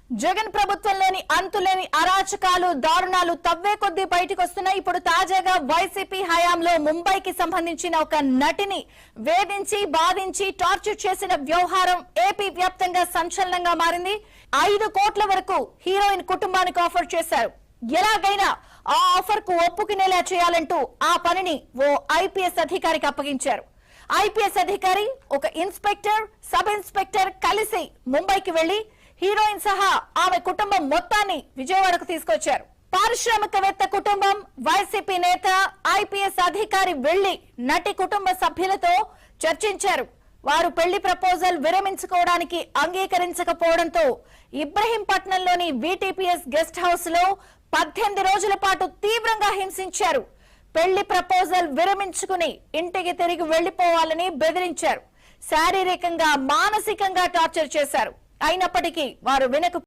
జగన్ ప్రభుత్వంలోని అంతులేని అరాచకాలు దారుణాలు తవ్వే కొద్దీ బయటకు వస్తున్నాయి. ఇప్పుడు తాజాగా వైసీపీ హయాంలో ముంబైకి సంబంధించిన ఒక నటిని వేధించి బాధించి టార్చర్ చేసిన వ్యవహారం ఏపీ వ్యాప్తంగా సంచలనంగా మారింది. 5 కోట్ల వరకు హీరోయిన్ కుటుంబానికి ఆఫర్ చేశారు. ఎలాగైనా ఆ ఆఫర్ కు ఒప్పుకునేలా చేయాలంటూ ఆ పనిని ఓ ఐపీఎస్ అధికారికి అప్పగించారు. ఐపీఎస్ అధికారి, ఒక ఇన్స్పెక్టర్, సబ్ ఇన్స్పెక్టర్ కలిసి ముంబైకి వెళ్లి హీరోయిన్ సహా ఆమె కుటుంబం మొత్తాన్ని విజయవాడకు తీసుకొచ్చారు. పారిశ్రామికవేత్త కుటుంబం, వైసీపీ నేత, ఐపీఎస్ అధికారి వెళ్లి నటి కుటుంబ సభ్యులతో చర్చించారు. వారు పెళ్లి ప్రపోజల్ విరమించుకోవడానికి అంగీకరించకపోవడంతో ఇబ్రహీంపట్నంలోని వీటీపీఎస్ గెస్ట్ హౌస్ లో 18 రోజుల పాటు తీవ్రంగా హింసించారు. పెళ్లి ప్రపోజల్ విరమించుకుని ఇంటికి తిరిగి వెళ్లిపోవాలని బెదిరించారు. శారీరకంగా, మానసికంగా టార్చర్ చేశారు. అయినప్పటికీ వారు